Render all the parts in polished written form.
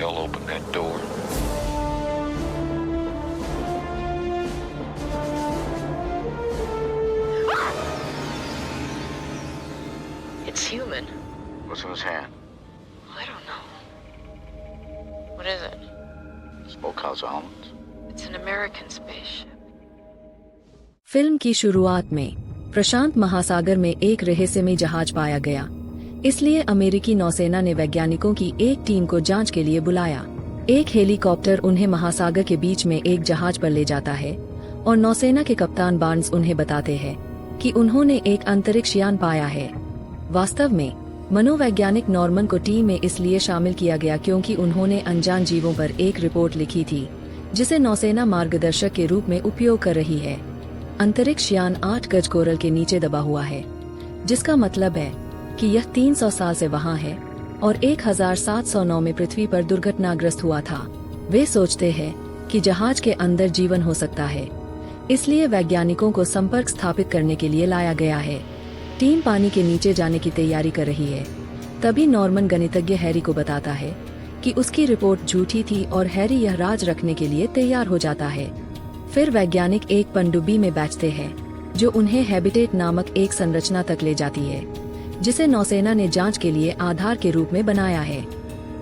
hell opened that door? It's human. What's in his hand? I don't know. What is it? Smokehouse almonds? It's an American spaceship. Film की शुरुआत में प्रशांत महासागर में एक रहस्यमय जहाज पाया गया। इसलिए अमेरिकी नौसेना ने वैज्ञानिकों की एक टीम को जांच के लिए बुलाया। एक हेलीकॉप्टर उन्हें महासागर के बीच में एक जहाज पर ले जाता है और नौसेना के कप्तान बार्न्स उन्हें बताते हैं कि उन्होंने एक अंतरिक्ष यान पाया है। वास्तव में मनोवैज्ञानिक नॉर्मन को टीम में इसलिए शामिल किया गया क्योंकि उन्होंने अनजान जीवों पर एक रिपोर्ट लिखी थी जिसे नौसेना मार्गदर्शक के रूप में उपयोग कर रही है। अंतरिक्ष यान 8 गज कोरल के नीचे दबा हुआ है, जिसका मतलब है कि यह 300 साल से वहां है और 1709 में पृथ्वी पर दुर्घटनाग्रस्त हुआ था। वे सोचते हैं कि जहाज के अंदर जीवन हो सकता है, इसलिए वैज्ञानिकों को संपर्क स्थापित करने के लिए लाया गया है। टीम पानी के नीचे जाने की तैयारी कर रही है। तभी नॉर्मन गणितज्ञ हैरी को बताता है कि उसकी रिपोर्ट झूठी थी और हैरी यह राज रखने के लिए तैयार हो जाता है। फिर वैज्ञानिक एक पनडुब्बी में बैठते हैं जो उन्हें हैबिटेट नामक एक संरचना तक ले जाती है, जिसे नौसेना ने जांच के लिए आधार के रूप में बनाया है।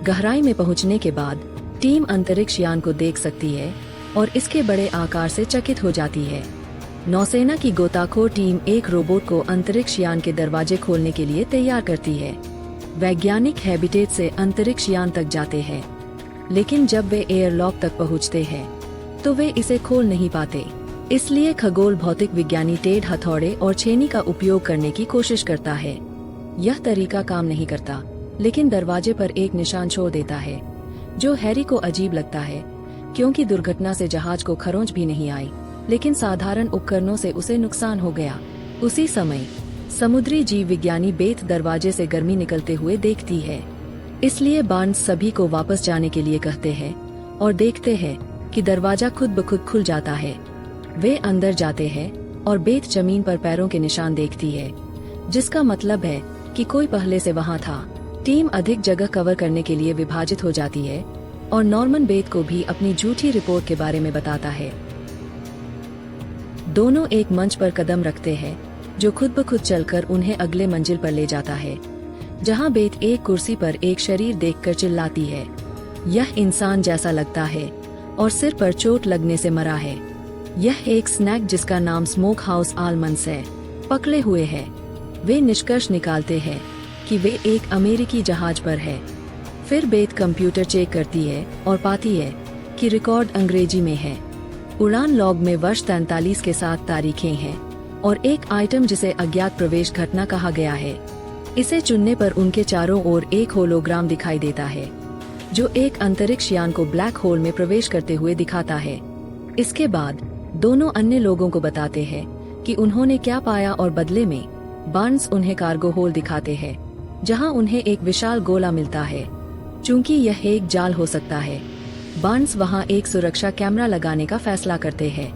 गहराई में पहुंचने के बाद टीम अंतरिक्ष यान को देख सकती है और इसके बड़े आकार से चकित हो जाती है। नौसेना की गोताखोर टीम एक रोबोट को अंतरिक्ष यान के दरवाजे खोलने के लिए तैयार करती है। वैज्ञानिक हैबिटेट से अंतरिक्ष यान तक जाते हैं, लेकिन जब वे एयरलॉक तक पहुंचते हैं तो वे इसे खोल नहीं पाते। इसलिए खगोल भौतिक विज्ञानी टेड हथौड़े और छेनी का उपयोग करने की कोशिश करता है। यह तरीका काम नहीं करता, लेकिन दरवाजे पर एक निशान छोड़ देता है जो हैरी को अजीब लगता है, क्योंकि दुर्घटना से जहाज को खरोंच भी नहीं आई, लेकिन साधारण उपकरणों से उसे नुकसान हो गया। उसी समय समुद्री जीव विज्ञानी बेथ दरवाजे से गर्मी निकलते हुए देखती है। इसलिए बार्न्स सभी को वापस जाने के लिए कहते हैं और देखते हैं कि दरवाजा खुद ब खुद खुल जाता है। वे अंदर जाते हैं और बेथ जमीन पर पैरों के निशान देखती है, जिसका मतलब है कि कोई पहले से वहां था। टीम अधिक जगह कवर करने के लिए विभाजित हो जाती है और नॉर्मन बेथ को भी अपनी झूठी रिपोर्ट के बारे में बताता है। दोनों एक मंच पर कदम रखते हैं जो खुद ब खुद चलकर उन्हें अगले मंजिल पर ले जाता है, जहां बेथ एक कुर्सी पर एक शरीर देखकर चिल्लाती है, यह इंसान जैसा लगता है और सिर पर चोट लगने से मरा है। यह एक स्नैक जिसका नाम स्मोक हाउस आलमंड्स है पकड़े हुए है। वे निष्कर्ष निकालते हैं कि वे एक अमेरिकी जहाज पर है। फिर बेथ कंप्यूटर चेक करती है और पाती है कि रिकॉर्ड अंग्रेजी में है। उड़ान लॉग में वर्ष 43 के साथ तारीखें हैं और एक आइटम जिसे अज्ञात प्रवेश घटना कहा गया है। इसे चुनने पर उनके चारों ओर एक होलोग्राम दिखाई देता है जो एक अंतरिक्ष यान को ब्लैक होल में प्रवेश करते हुए दिखाता है। इसके बाद दोनों अन्य लोगों को बताते हैं कि उन्होंने क्या पाया और बदले में बार्न्स उन्हें कार्गो होल दिखाते हैं, जहां उन्हें एक विशाल गोला मिलता है। चूंकि यह एक जाल हो सकता है, बार्न्स वहां एक सुरक्षा कैमरा लगाने का फैसला करते हैं।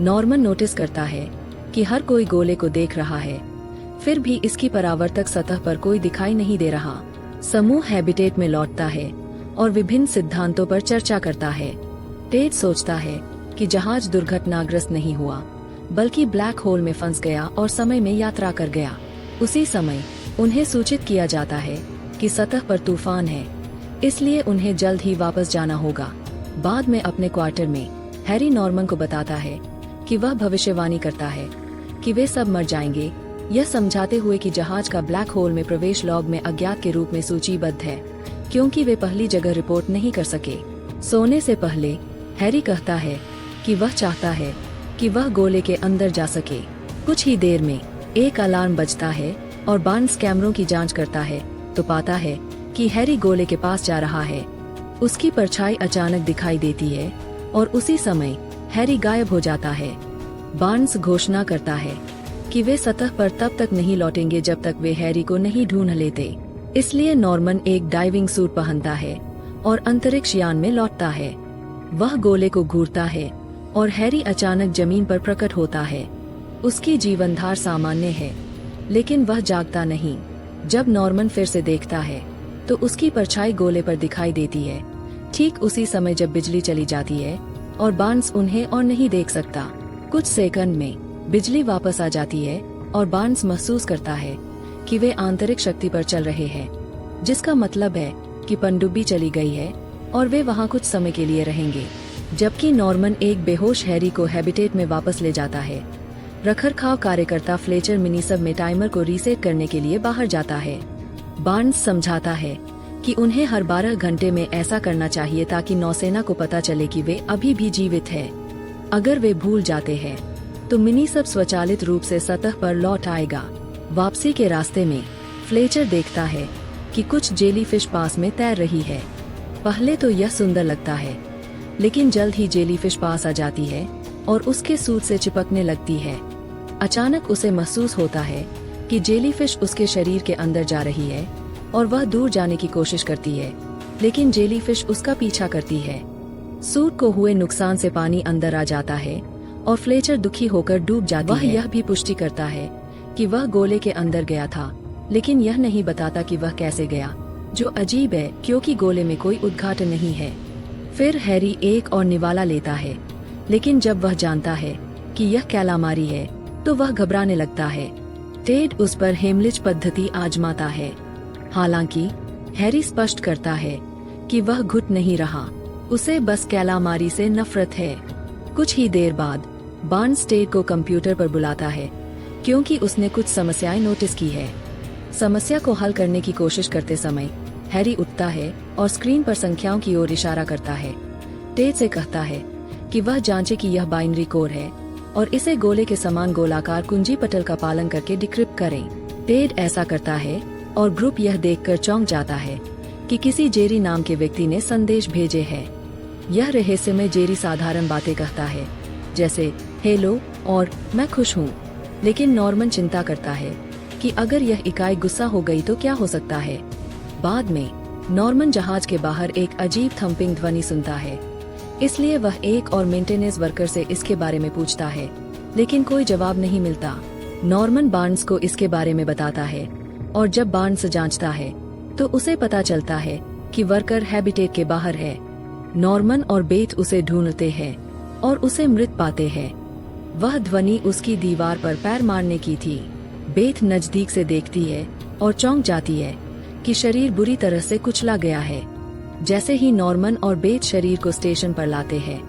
नॉर्मन नोटिस करता है कि हर कोई गोले को देख रहा है, फिर भी इसकी परावर्तक सतह पर कोई दिखाई नहीं दे रहा। समूह हैबिटेट में लौटता है और विभिन्न सिद्धांतों पर चर्चा करता है। टेड सोचता है कि जहाज दुर्घटनाग्रस्त नहीं हुआ, बल्कि ब्लैक होल में फंस गया और समय में यात्रा कर गया। उसी समय उन्हें सूचित किया जाता है कि सतह पर तूफान है, इसलिए उन्हें जल्द ही वापस जाना होगा। बाद में अपने क्वार्टर में हैरी नॉर्मन को बताता है कि वह भविष्यवाणी करता है कि वे सब मर जाएंगे, यह समझाते हुए कि जहाज का ब्लैक होल में प्रवेश लॉग में अज्ञात के रूप में सूचीबद्ध है, क्योंकि वे पहली जगह रिपोर्ट नहीं कर सके। सोने से पहले हैरी कहता है कि वह चाहता है कि वह गोले के अंदर जा सके। कुछ ही देर में एक अलार्म बजता है और बार्न्स कैमरों की जांच करता है तो पाता है कि हैरी गोले के पास जा रहा है। उसकी परछाई अचानक दिखाई देती है और उसी समय हैरी गायब हो जाता है। बार्न्स घोषणा करता है कि वे सतह पर तब तक नहीं लौटेंगे जब तक वे हैरी को नहीं ढूंढ लेते। इसलिए नॉर्मन एक डाइविंग सूट पहनता है और अंतरिक्ष यान में लौटता है। वह गोले को घूरता है और हैरी अचानक जमीन पर प्रकट होता है। उसकी जीवनधार सामान्य है, लेकिन वह जागता नहीं। जब नॉर्मन फिर से देखता है तो उसकी परछाई गोले पर दिखाई देती है, ठीक उसी समय जब बिजली चली जाती है और बार्न्स उन्हें और नहीं देख सकता। कुछ सेकंड में बिजली वापस आ जाती है और बार्न्स महसूस करता है कि वे आंतरिक शक्ति पर चल रहे हैं, जिसका मतलब है कि पनडुब्बी चली गई है और वे वहां कुछ समय के लिए रहेंगे। जबकि नॉर्मन एक बेहोश हैरी को हैबिटेट में वापस ले जाता है। रखरखाव कार्यकर्ता फ्लेचर मिनीसब में टाइमर को रीसेट करने के लिए बाहर जाता है। बार्न्स समझाता है कि उन्हें हर 12 घंटे में ऐसा करना चाहिए ताकि नौसेना को पता चले कि वे अभी भी जीवित हैं। अगर वे भूल जाते हैं तो मिनीसब स्वचालित रूप से सतह पर लौट आएगा। वापसी के रास्ते में फ्लेचर देखता है कि कुछ जेलीफिश पास में तैर रही है। पहले तो यह सुंदर लगता है, लेकिन जल्द ही जेलीफिश पास आ जाती है और उसके सूट से चिपकने लगती है। अचानक उसे महसूस होता है कि जेलीफिश उसके शरीर के अंदर जा रही है और वह दूर जाने की कोशिश करती है, लेकिन जेलीफिश उसका पीछा करती है। सूट को हुए नुकसान से पानी अंदर आ जाता है और फ्लेचर दुखी होकर डूब जाती है। वह यह भी पुष्टि करता है कि वह गोले के अंदर गया था, लेकिन यह नहीं बताता कि वह कैसे गया, जो अजीब है क्योंकि गोले में कोई उद्घाटन नहीं है। फिर हैरी एक और निवाला लेता है, लेकिन जब वह जानता है कि यह कैलामारी है तो वह घबराने लगता है। टेड उस पर हेमलिच पद्धति आजमाता है। हालांकि हैरी स्पष्ट करता है कि वह घुट नहीं रहा, उसे बस कैलामारी से नफरत है। कुछ ही देर बाद बार्न्स टेड को कंप्यूटर पर बुलाता है क्योंकि उसने कुछ समस्याएं नोटिस की है। समस्या को हल करने की कोशिश करते समय हैरी उठता है और स्क्रीन पर संख्याओं की ओर इशारा करता है। टेड से कहता है कि वह जांचे कि यह बाइनरी कोड है और इसे गोले के समान गोलाकार कुंजी पटल का पालन करके डिक्रिप्ट करें। टेड ऐसा करता है और ग्रुप यह देखकर चौंक जाता है कि किसी जेरी नाम के व्यक्ति ने संदेश भेजे हैं। यह रहस्यमय जेरी साधारण बातें कहता है, जैसे हेलो और मैं खुश हूँ, लेकिन नॉर्मन चिंता करता है कि अगर यह इकाई गुस्सा हो गई तो क्या हो सकता है। बाद में नॉर्मन जहाज के बाहर एक अजीब थंपिंग ध्वनि सुनता है, इसलिए वह एक और मेंटेनेंस वर्कर से इसके बारे में पूछता है, लेकिन कोई जवाब नहीं मिलता। नॉर्मन बार्न्स को इसके बारे में बताता है और जब बार्न्स जांचता है तो उसे पता चलता है कि वर्कर हैबिटेट के बाहर है। नॉर्मन और बेथ उसे ढूंढते हैं और उसे मृत पाते हैं। वह ध्वनि उसकी दीवार पर पैर मारने की थी। बेथ नजदीक से देखती है और चौंक जाती है कि शरीर बुरी तरह से कुचला गया है। जैसे ही नॉर्मन और बेथ शरीर को स्टेशन पर लाते हैं,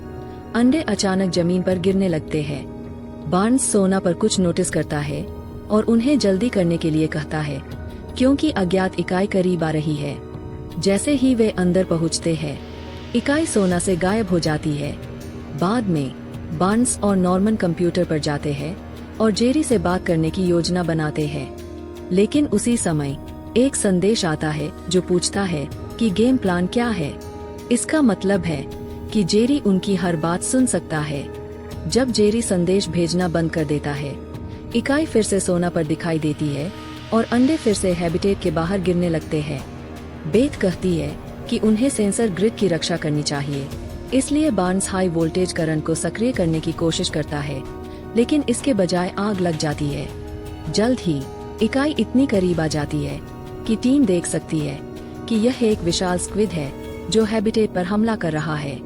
अंडे अचानक जमीन पर गिरने लगते हैं। बार्न्स सोना पर कुछ नोटिस करता है और उन्हें जल्दी करने के लिए कहता है क्योंकि अज्ञात इकाई करीब आ रही है। जैसे ही वे अंदर पहुंचते हैं, इकाई सोना से गायब हो जाती है। बाद में बार्न्स और नॉर्मन कंप्यूटर पर जाते हैं और जेरी से बात करने की योजना बनाते हैं, लेकिन उसी समय एक संदेश आता है जो पूछता है कि गेम प्लान क्या है। इसका मतलब है कि जेरी उनकी हर बात सुन सकता है। जब जेरी संदेश भेजना बंद कर देता है, इकाई फिर से सोना पर दिखाई देती है और अंडे फिर से हैबिटेट के बाहर गिरने लगते हैं। बेथ कहती है कि उन्हें सेंसर ग्रिड की रक्षा करनी चाहिए, इसलिए बार्न्स हाई वोल्टेज करंट को सक्रिय करने की कोशिश करता है, लेकिन इसके बजाय आग लग जाती है। जल्द ही इकाई इतनी करीब आ जाती है कि टीम देख सकती है कि यह एक विशाल स्क्विड है जो हैबिटेट पर हमला कर रहा है।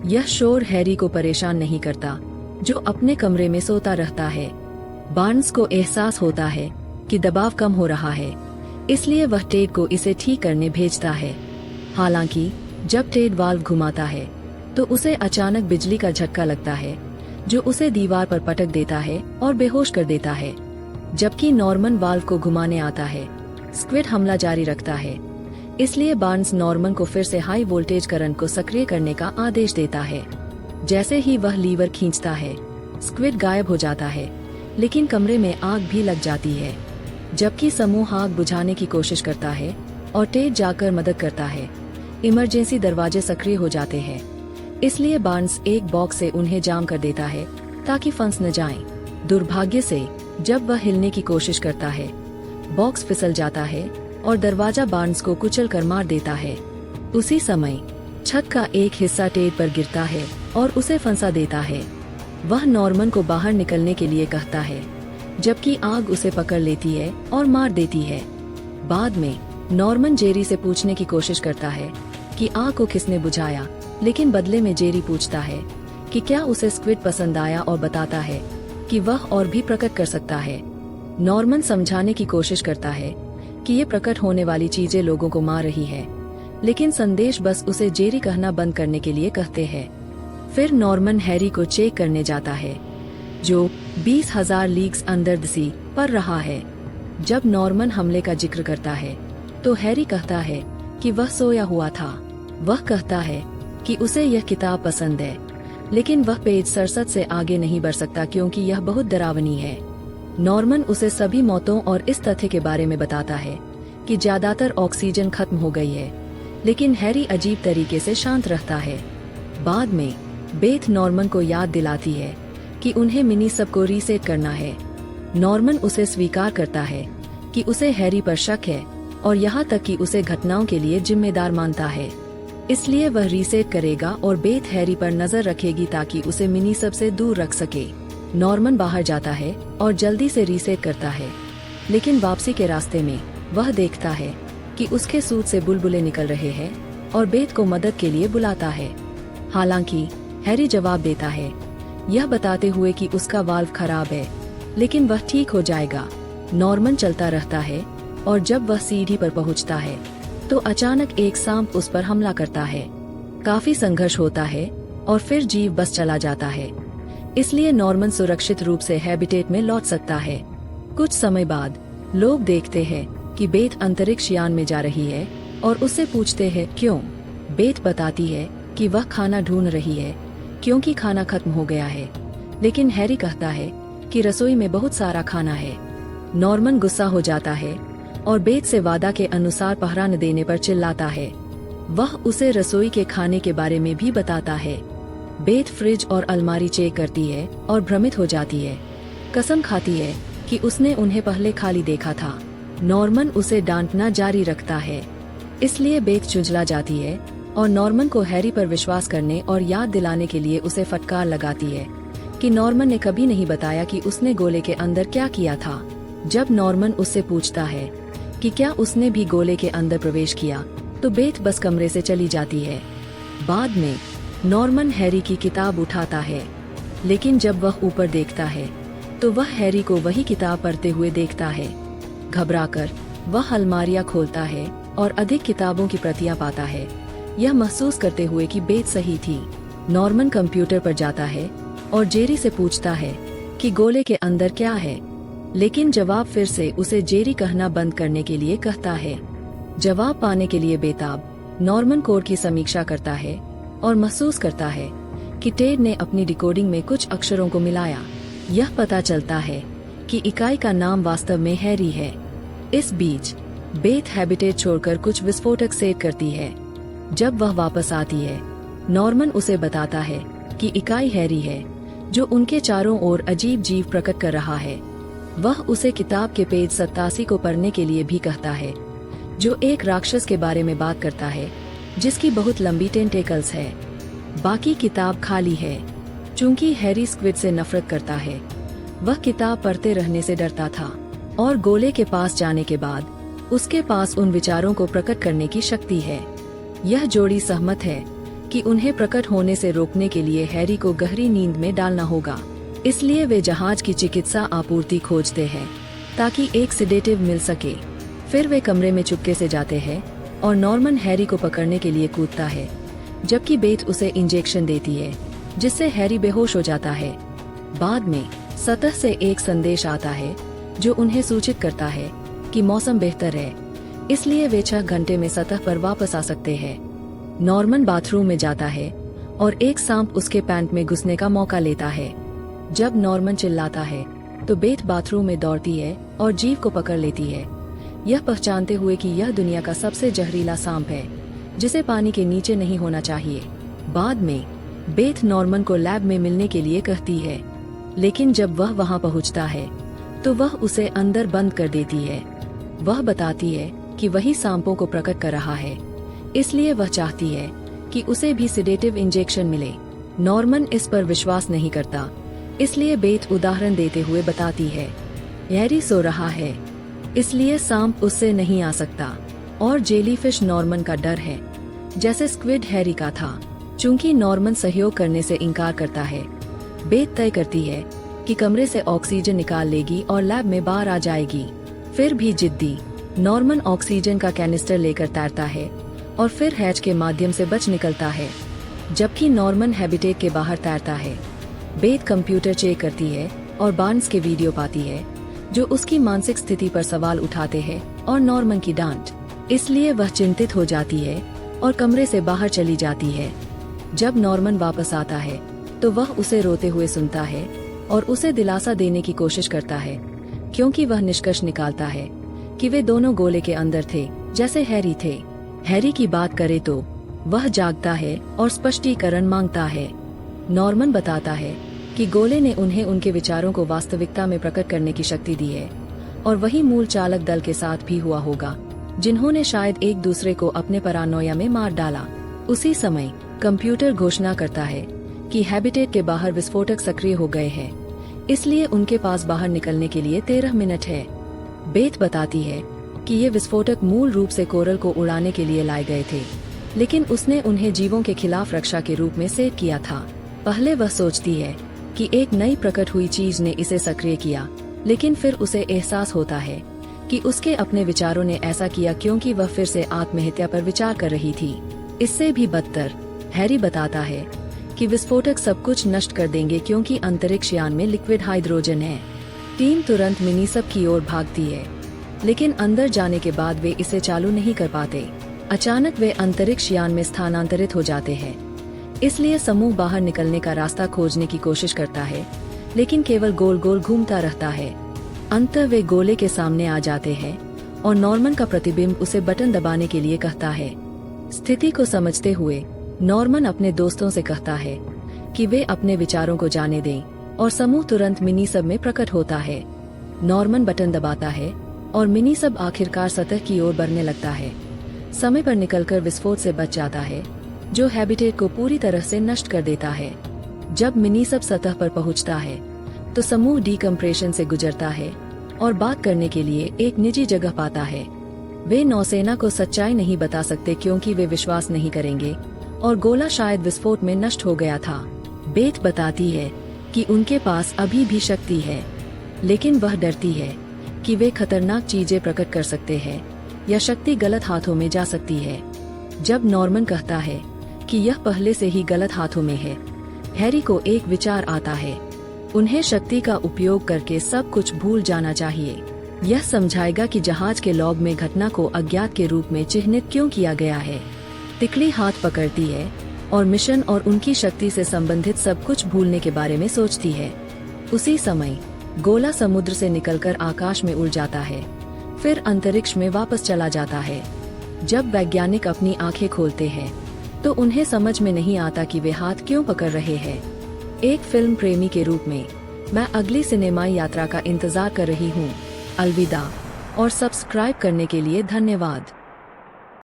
यह शोर हैरी को परेशान नहीं करता, जो अपने कमरे में सोता रहता है। बार्न्स को एहसास होता है कि दबाव कम हो रहा है, इसलिए वह टेड को इसे ठीक करने भेजता है। हालांकि जब टेड वाल्व घुमाता है तो उसे अचानक बिजली का झटका लगता है, जो उसे दीवार पर पटक देता है और बेहोश कर देता है। जबकि नॉर्मन वाल्व को घुमाने आता है, स्क्विड हमला जारी रखता है, इसलिए बार्न्स नॉर्मन को फिर से हाई वोल्टेज करंट को सक्रिय करने का आदेश देता है। जैसे ही वह लीवर खींचता है, स्क्विड गायब हो जाता है, लेकिन कमरे में आग भी लग जाती है। जबकि समूह आग बुझाने की कोशिश करता है और टेड जाकर मदद करता है। इमरजेंसी दरवाजे सक्रिय हो जाते हैं, इसलिए बार्न्स एक बॉक्स से उन्हें जाम कर देता है ताकि फंस न जाएं। दुर्भाग्य से जब वह हिलने की कोशिश करता है, बॉक्स फिसल जाता है और दरवाजा बार्न्स को कुचल कर मार देता है। उसी समय छत का एक हिस्सा टेड पर गिरता है और उसे फंसा देता है। वह नॉर्मन को बाहर निकलने के लिए कहता है, जबकि आग उसे पकड़ लेती है और मार देती है। बाद में नॉर्मन जेरी से पूछने की कोशिश करता है कि आग को किसने बुझाया, लेकिन बदले में जेरी पूछता है कि क्या उसे स्क्विड पसंद आया और बताता है कि वह और भी प्रकट कर सकता है। नॉर्मन समझाने की कोशिश करता है कि ये प्रकट होने वाली चीजें लोगों को मार रही है, लेकिन संदेश बस उसे जेरी कहना बंद करने के लिए कहते हैं। फिर नॉर्मन हैरी को चेक करने जाता है जो 20,000 लीग्स अंडर द सी पर रहा है। जब नॉर्मन हमले का जिक्र करता है तो हैरी कहता है कि वह सोया हुआ था। वह कहता है कि उसे यह किताब पसंद है, लेकिन वह पेज 67 से आगे नहीं बढ़ सकता क्योंकि यह बहुत डरावनी है। नॉर्मन उसे सभी मौतों और इस तथ्य के बारे में बताता है कि ज्यादातर ऑक्सीजन खत्म हो गई है, लेकिन हैरी अजीब तरीके से शांत रहता है। बाद में बेथ नॉर्मन को याद दिलाती है कि उन्हें मिनी सब को रीसेट करना है। नॉर्मन उसे स्वीकार करता है कि उसे हैरी पर शक है और यहाँ तक कि उसे घटनाओं के लिए जिम्मेदार मानता है। इसलिए वह रीसेट करेगा और बेथ हैरी पर नजर रखेगी ताकि उसे मिनी सब से दूर रख सके। नॉर्मन बाहर जाता है और जल्दी से रीसेट करता है, लेकिन वापसी के रास्ते में वह देखता है कि उसके सूट से बुलबुले निकल रहे हैं और बेथ को मदद के लिए बुलाता है। हालांकि हैरी जवाब देता है, यह बताते हुए कि उसका वाल्व खराब है, लेकिन वह ठीक हो जाएगा। नॉर्मन चलता रहता है और जब वह सीढ़ी पर पहुंचता है तो अचानक एक सांप उस पर हमला करता है। काफी संघर्ष होता है और फिर जीव बस चला जाता है, इसलिए नॉर्मन सुरक्षित रूप से हैबिटेट में लौट सकता है। कुछ समय बाद लोग देखते हैं कि बेथ अंतरिक्ष यान में जा रही है और उससे पूछते हैं क्यों। बेथ बताती है कि वह खाना ढूंढ रही है क्योंकि खाना खत्म हो गया है, लेकिन हैरी कहता है कि रसोई में बहुत सारा खाना है। नॉर्मन गुस्सा हो जाता है और बेथ से वादा के अनुसार पहरा न देने पर चिल्लाता है। वह उसे रसोई के खाने के बारे में भी बताता है। बेथ फ्रिज और अलमारी चेक करती है और भ्रमित हो जाती है। कसम खाती है कि उसने उन्हें पहले खाली देखा था। नॉर्मन उसे डांटना जारी रखता है, इसलिए बेथ चुंझला जाती है और नॉर्मन को हैरी पर विश्वास करने और याद दिलाने के लिए उसे फटकार लगाती है कि नॉर्मन ने कभी नहीं बताया कि उसने गोले के अंदर क्या किया था। जब नॉर्मन उससे पूछता है कि क्या उसने भी गोले के अंदर प्रवेश किया, तो बेथ बस कमरे से चली जाती है। बाद में नॉर्मन हैरी की किताब उठाता है, लेकिन जब वह ऊपर देखता है तो वह हैरी को वही किताब पढ़ते हुए देखता है। घबराकर वह अलमारियां खोलता है और अधिक किताबों की प्रतियां पाता है, यह महसूस करते हुए कि बेथ सही थी। नॉर्मन कंप्यूटर पर जाता है और जेरी से पूछता है कि गोले के अंदर क्या है, लेकिन जवाब फिर से उसे जेरी कहना बंद करने के लिए कहता है। जवाब पाने के लिए बेताब नॉर्मन कोड की समीक्षा करता है और महसूस करता है कि टेड ने अपनी डिकोडिंग में कुछ अक्षरों को मिलाया। यह पता चलता है कि इकाई का नाम वास्तव में हैरी है। इस बीच बेथ हैबिटेट छोड़कर कुछ विस्फोटक सेट करती है। जब वह वापस आती है, नॉर्मन उसे बताता है कि इकाई हैरी है जो उनके चारों ओर अजीब जीव प्रकट कर रहा है। वह उसे किताब के पेज 87 को पढ़ने के लिए भी कहता है, जो एक राक्षस के बारे में बात करता है जिसकी बहुत लंबी टेंटेकल्स है। बाकी किताब खाली है। चूंकि हैरी स्क्विड से नफरत करता है, वह किताब पढ़ते रहने से डरता था और गोले के पास जाने के बाद उसके पास उन विचारों को प्रकट करने की शक्ति है। यह जोड़ी सहमत है कि उन्हें प्रकट होने से रोकने के लिए हैरी को गहरी नींद में डालना होगा। इसलिए वे जहाज की चिकित्सा आपूर्ति खोजते हैं ताकि एक सिडेटिव मिल सके। फिर वे कमरे में चुपके से जाते हैं और नॉर्मन हैरी को पकड़ने के लिए कूदता है, जबकि बेथ उसे इंजेक्शन देती है जिससे हैरी बेहोश हो जाता है। बाद में सतह से एक संदेश आता है जो उन्हें सूचित करता है कि मौसम बेहतर है, इसलिए वे 6 घंटे में सतह पर वापस आ सकते हैं। नॉर्मन बाथरूम में जाता है और एक सांप उसके पैंट में घुसने का मौका लेता है। जब नॉर्मन चिल्लाता है तो बेथ बाथरूम में दौड़ती है और जीव को पकड़ लेती है, यह पहचानते हुए कि यह दुनिया का सबसे जहरीला सांप है जिसे पानी के नीचे नहीं होना चाहिए। बाद में बेथ नॉर्मन को लैब में मिलने के लिए कहती है, लेकिन जब वह वहां पहुंचता है तो वह उसे अंदर बंद कर देती है। वह बताती है कि वही सांपों को प्रकट कर रहा है, इसलिए वह चाहती है कि उसे भी सिडेटिव इंजेक्शन मिले। नॉर्मन इस पर विश्वास नहीं करता, इसलिए बेथ उदाहरण देते हुए बताती है, हैरी सो रहा है, इसलिए सांप उससे नहीं आ सकता और जेलीफिश नॉर्मन का डर है। जैसे स्क्विड हैरी का था। चूंकि नॉर्मन सहयोग करने से इनकार करता है, बेथ तय करती है कि कमरे से ऑक्सीजन निकाल लेगी और लैब में बाहर आ जाएगी। फिर भी जिद्दी नॉर्मन ऑक्सीजन का कैनिस्टर लेकर तैरता है और फिर हैच के माध्यम से बच निकलता है। जबकि नॉर्मन हैबिटेट के बाहर तैरता है, बेथ कंप्यूटर चेक करती है और बार्न्स के वीडियो पाती है जो उसकी मानसिक स्थिति पर सवाल उठाते हैं और नॉर्मन की डांट। इसलिए वह चिंतित हो जाती है और कमरे से बाहर चली जाती है। जब नॉर्मन वापस आता है तो वह उसे रोते हुए सुनता है और उसे दिलासा देने की कोशिश करता है, क्योंकि वह निष्कर्ष निकालता है कि वे दोनों गोले के अंदर थे जैसे हैरी थे। हैरी की बात करे तो वह जागता है और स्पष्टीकरण मांगता है। नॉर्मन बताता है कि गोले ने उन्हें उनके विचारों को वास्तविकता में प्रकट करने की शक्ति दी है और वही मूल चालक दल के साथ भी हुआ होगा, जिन्होंने शायद एक दूसरे को अपने पैरानोया में मार डाला। उसी समय कंप्यूटर घोषणा करता है कि हैबिटेट के बाहर विस्फोटक सक्रिय हो गए हैं, इसलिए उनके पास बाहर निकलने के लिए 13 मिनट है। बेथ बताती है कि ये विस्फोटक मूल रूप से कोरल को उड़ाने के लिए लाए गए थे, लेकिन उसने उन्हें जीवों के खिलाफ रक्षा के रूप में सेट किया था। पहले वह सोचती है कि एक नई प्रकट हुई चीज ने इसे सक्रिय किया, लेकिन फिर उसे एहसास होता है कि उसके अपने विचारों ने ऐसा किया क्योंकि वह फिर से आत्महत्या पर विचार कर रही थी। इससे भी बदतर, हैरी बताता है कि विस्फोटक सब कुछ नष्ट कर देंगे क्योंकि अंतरिक्ष यान में लिक्विड हाइड्रोजन है। टीम तुरंत मिनीसब की ओर भागती है, लेकिन अंदर जाने के बाद वे इसे चालू नहीं कर पाते। अचानक वे अंतरिक्ष यान में स्थानांतरित हो जाते हैं, इसलिए समूह बाहर निकलने का रास्ता खोजने की कोशिश करता है, लेकिन केवल गोल गोल घूमता रहता है। अंततः वे गोले के सामने आ जाते हैं और नॉर्मन का प्रतिबिंब उसे बटन दबाने के लिए कहता है। स्थिति को समझते हुए नॉर्मन अपने दोस्तों से कहता है कि वे अपने विचारों को जाने दें और समूह तुरंत मिनीसब में प्रकट होता है। नॉर्मन बटन दबाता है और मिनीसब आखिरकार सतह की ओर बढ़ने लगता है। समय पर निकलकर विस्फोट से बच जाता है, जो हैबिटेट को पूरी तरह से नष्ट कर देता है। जब मिनीसब सतह पर पहुंचता है तो समूह डीकम्प्रेशन से गुजरता है और बात करने के लिए एक निजी जगह पाता है। वे नौसेना को सच्चाई नहीं बता सकते क्योंकि वे विश्वास नहीं करेंगे और गोला शायद विस्फोट में नष्ट हो गया था। बेथ बताती है कि उनके पास अभी भी शक्ति है, लेकिन वह डरती है कि वे खतरनाक चीजें प्रकट कर सकते हैं या शक्ति गलत हाथों में जा सकती है। जब नॉर्मन कहता है कि यह पहले से ही गलत हाथों में है, हैरी को एक विचार आता है। उन्हें शक्ति का उपयोग करके सब कुछ भूल जाना चाहिए। यह समझाएगा कि जहाज के लॉग में घटना को अज्ञात के रूप में चिह्नित क्यों किया गया है। तिकड़ी हाथ पकड़ती है और मिशन और उनकी शक्ति से संबंधित सब कुछ भूलने के बारे में सोचती है। उसी समय गोला समुद्र से निकलकर आकाश में उड़ जाता है, फिर अंतरिक्ष में वापस चला जाता है। जब वैज्ञानिक अपनी आंखें खोलते हैं तो उन्हें समझ में नहीं आता कि वे हाथ क्यों पकड़ रहे हैं। एक फिल्म प्रेमी के रूप में मैं अगली सिनेमाई यात्रा का इंतजार कर रही हूँ। अलविदा और सब्सक्राइब करने के लिए धन्यवाद।